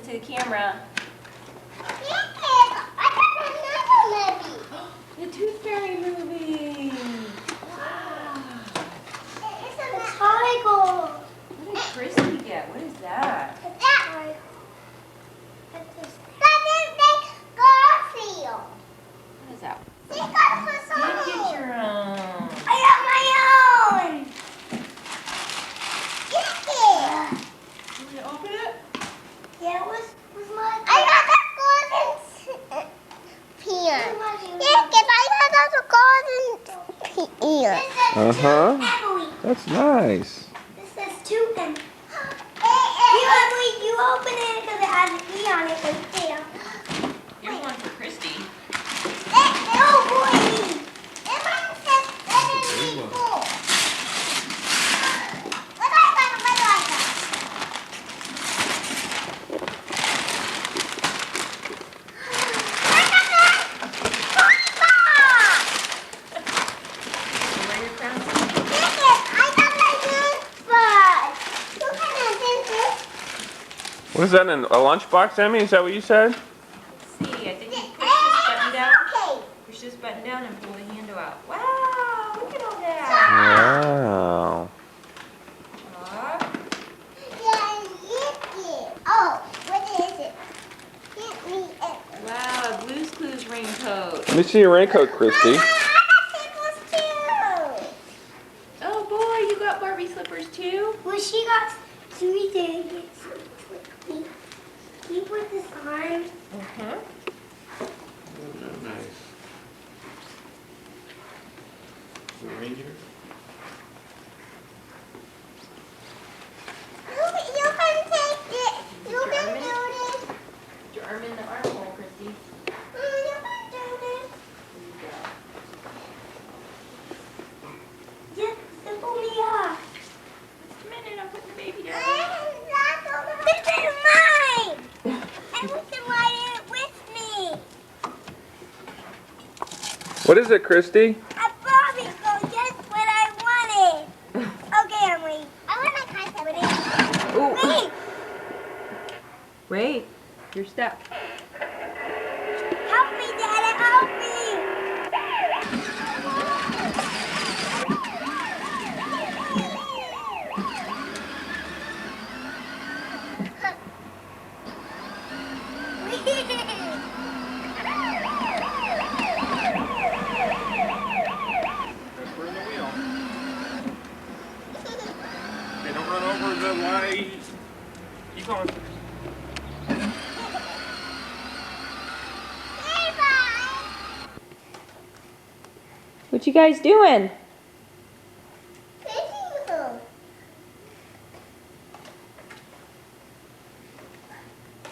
to the camera. The Tooth Fairy movie. Wow. It's a tiger. What did Christy get? What is that? Garfield. What is that? She got her You get your own. I got my own. Yeah. You want to open it? Yeah, was my. I got the golden pen. Yeah, because I got the golden pen. Uh-huh. That's nice. This says two and. You open it because it has an E on it right there. Here's one for Christy. Oh boy! This one says enemy full. What do I got? Where your crown? What is that, in a lunchbox, Emmy? Is that what you said? Let's see. I think you push this button down. Push this button down and pull the handle out. Wow! Look at all that. Wow. Aw. Oh, what is it? Wow, a Blue's Clues raincoat. Let me see your raincoat, Christy. Oh boy, you got Barbie slippers too? Well, she got 3 things. Can you put this on? Uh-huh. Nice. The reindeer? You can take it. You can do this. Put your arm in the armhole, Christy. You can do this. Just pull me off. Just a minute, I'm putting the baby down. This is mine. I want to ride it with me. What is it, Christy? A Barbie girl, just what I wanted. Okay, Emily. I want my car set. Ooh. Wait. Wait, you're stuck. Help me, Dada. Help me. We're in the wheel. Okay, don't run over the light. Keep going. What you guys doing?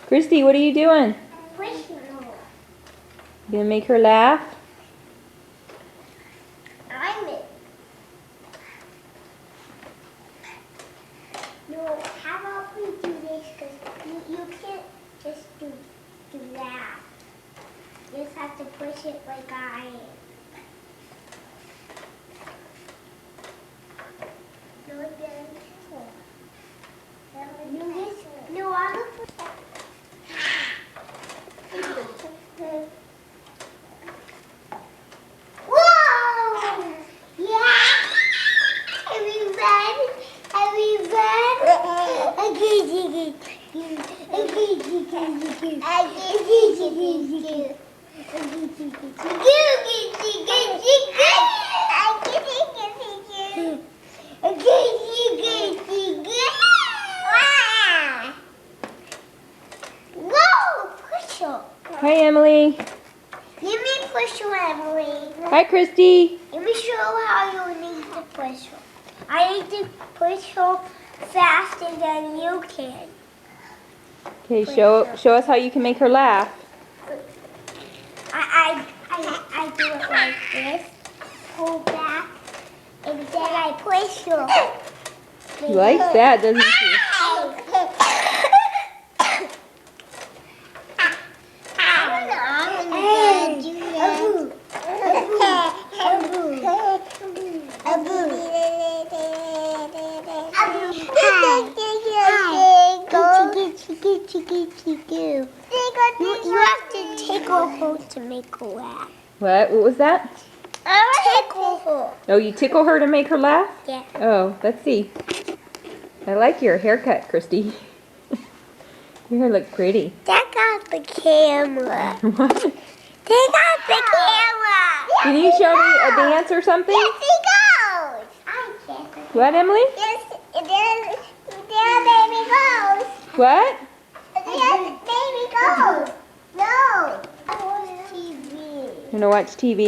Christy, what are you doing? You gonna make her laugh? I'm it. No, how about we do this? Because you can't just do that. You just have to push it like I am. No, no, I look for Whoa! Yeah! Are we ready? Are we Whoa! Push up. Hi, Emily. Let me push you, Emily. Hi, Christy. Let me show how you need to push her. I need to push her faster than you can. Okay, show us how you can make her laugh. I do it like this. Pull back, and then I push her. She likes that, doesn't she? You have to tickle her to make her laugh. What? What was that? Tickle her. Oh, you tickle her to make her laugh? Yeah. Oh, let's see. I like your haircut, Christy. Your hair looks pretty. Take out the camera. What? Take out the camera. Can you show me a dance or something? Yes, he goes. I can't. What, Emily? Yes, there baby goes. What? Yes, baby goes. No. I watch TV. You want to watch TV?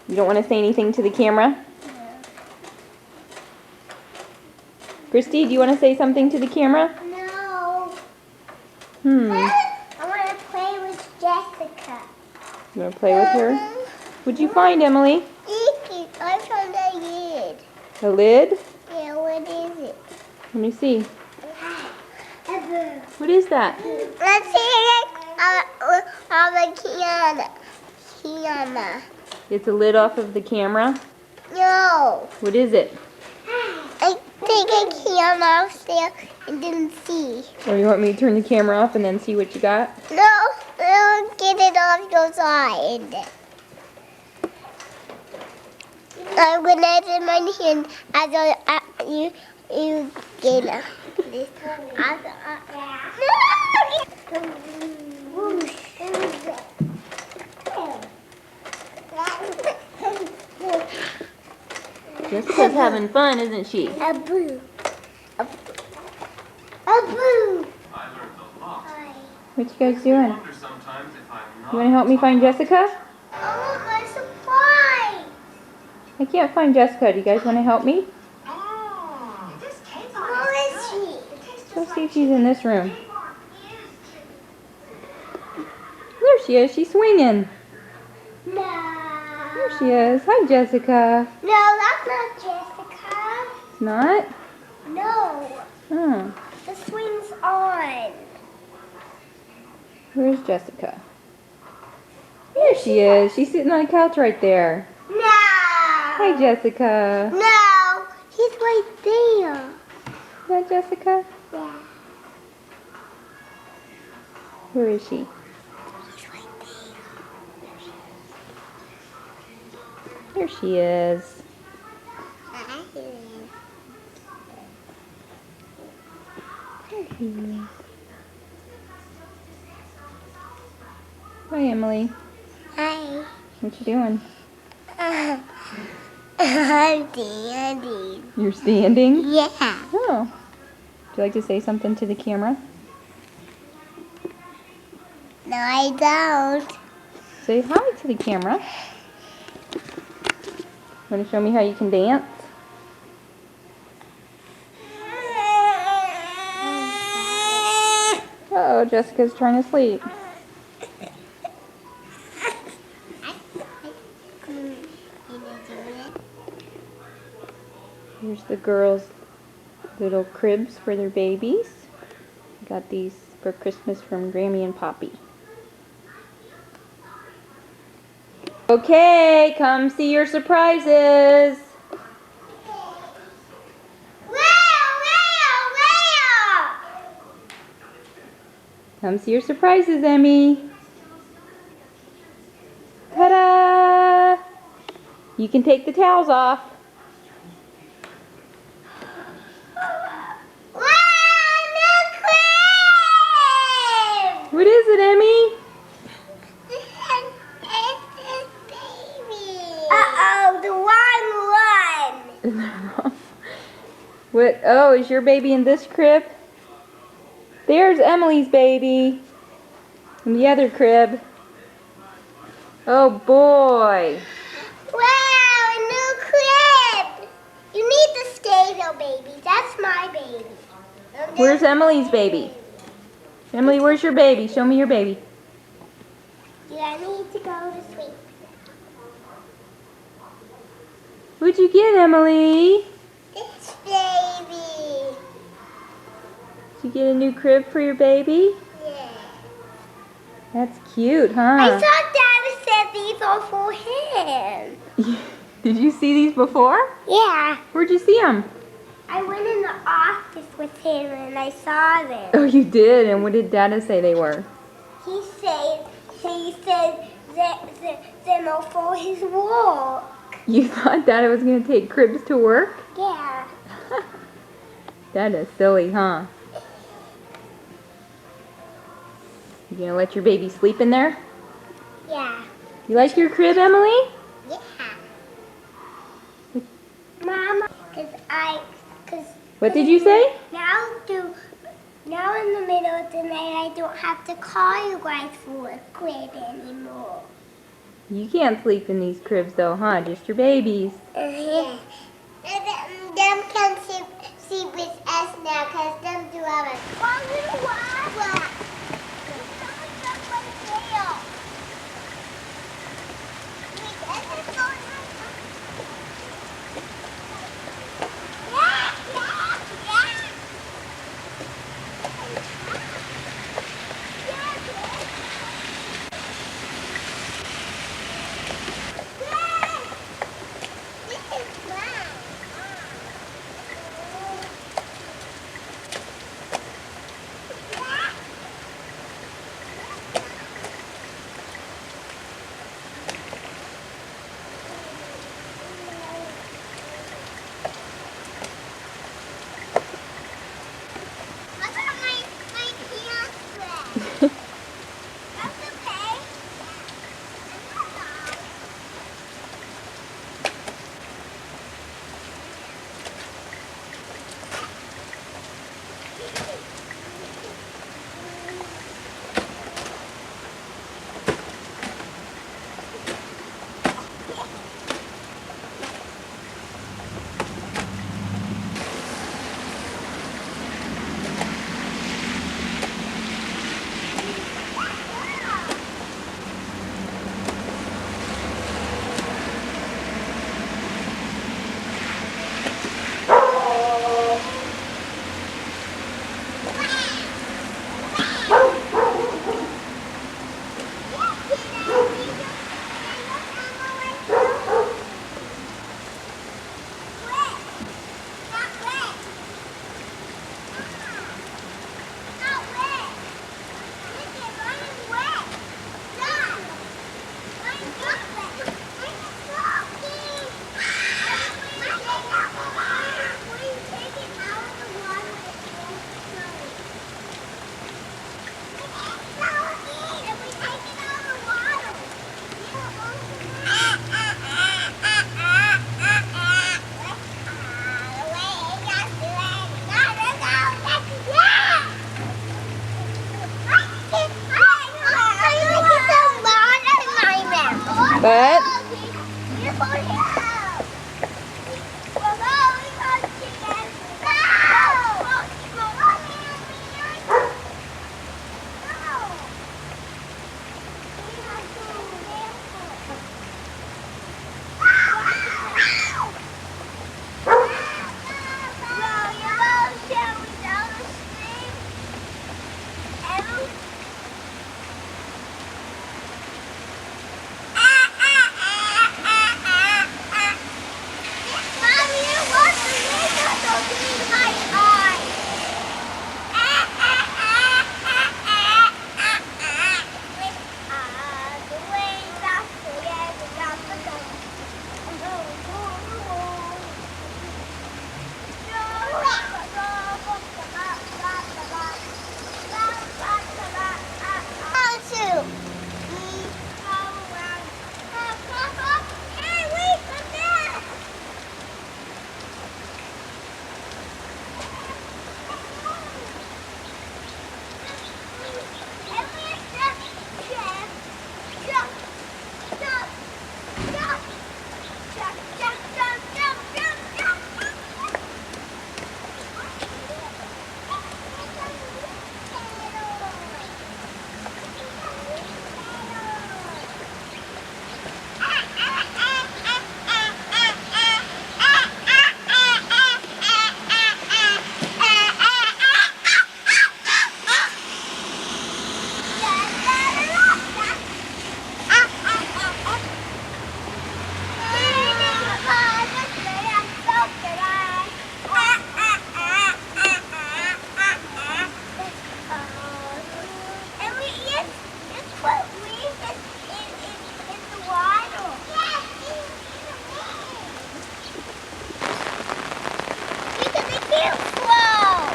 You don't want to say anything to the camera? Christy, do you want to say something to the camera? No. I want to play with Jessica. You want to play with her? What'd you find, Emily? I found a lid. A lid? Yeah, what is it? Let me see. What is that? Let's see it on the piano. It's a lid off of the camera? No. What is it? I think I came off there and didn't see. Or you want me to turn the camera off and then see what you got? No, get it off your side. I'm gonna put my hand as you get it. Jessica's having fun, isn't she? A boo. A boo. I learned a lot. What you guys doing? Wonder sometimes if I'm not You want to help me find Jessica? Oh, my surprise. I can't find Jessica. Do you guys want to help me? Where is she? Let's see if she's in this room. There she is. She's swinging. No. There she is. Hi, Jessica. No, that's not Jessica. It's not? No. Oh. The swing's on. Where's Jessica? There she is. She's sitting on a couch right there. No. Hi, Jessica. No. He's right there. Is that Jessica? Yeah. Where is she? He's right There she is. there. There she is. Hi, Emily. Hi. What you doing? I'm standing. You're standing? Yeah. Oh. Would you like to say something to the camera? No, I don't. Say hi to the camera. Want to show me how you can dance? Uh-oh, Jessica's trying to sleep. Here's the girls' little cribs for their babies. Got these for Christmas from Grammy and Poppy. Okay, come see your surprises. Come see your surprises, Emmy. Ta-da! You can take the towels off. What is it, Emmy? Uh-oh, the wrong one. What? Oh, is your baby in this crib? There's Emily's baby in the other crib. Oh boy. Wow, a new crib. You need to stay though, baby. That's my baby. Where's Emily's baby? Emily, where's your baby? Show me your baby. Yeah, I need to go to sleep. What'd you get, Emily? This baby. Did you get a new crib for your baby? Yeah. That's cute, I huh? thought Daddy said these are for him. Did you see these before? Yeah. Where'd you see them? I went in the office with him and I saw them. Oh, you did? And what did Dada say they were? He said that them all for his walk. You thought Dada was going to take cribs to work? Yeah. Dada's silly, huh? You going to let your baby sleep in there? Yeah. You like your crib, Emily? Yeah. Mama, cause What did you say? now in the middle of the night I don't have to call you guys for a crib anymore. You can't sleep in these cribs though, huh? Just your babies. Yeah. Them can sleep with us now because them do have a what? But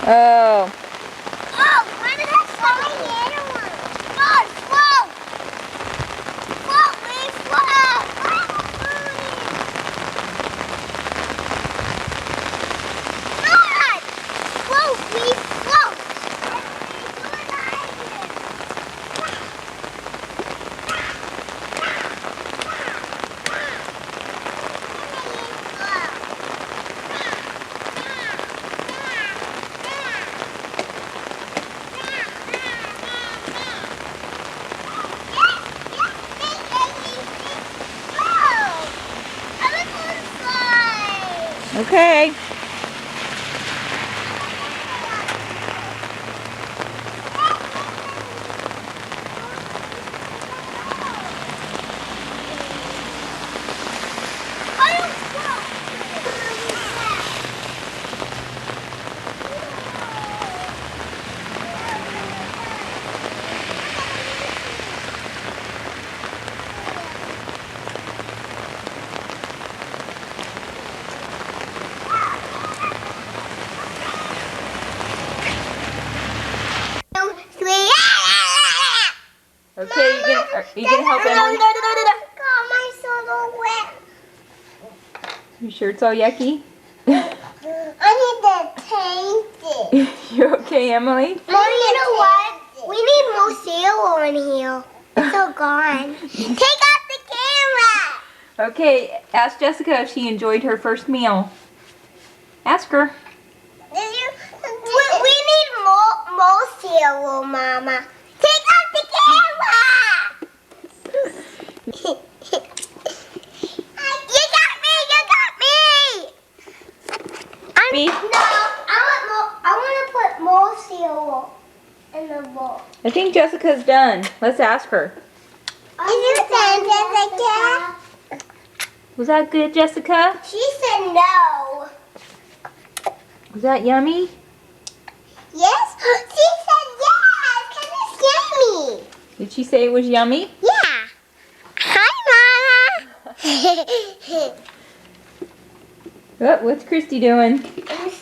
Oh. Oh, where did that go? God, float! Float, please, float! God! Float, please, float! Okay. Okay, you gonna help Emily? God, my so wet. You sure it's all yucky? I need to change it. You okay, Emily? Mom, you know what? We need more cereal in here. It's all gone. Take out the camera. Okay, ask Jessica if she enjoyed her first meal. Ask her. We need more cereal, Mama. Take out the camera. You got me. Beef? No, I want to put more cereal in the bowl. I think Jessica's done. Let's ask her. Is you done, Jessica? Was that good, Jessica? She said no. Was that yummy? Yes? She said yes, because it's yummy. Did she say it was yummy? Yeah. Hi, Mama. Oh, what's Christy doing?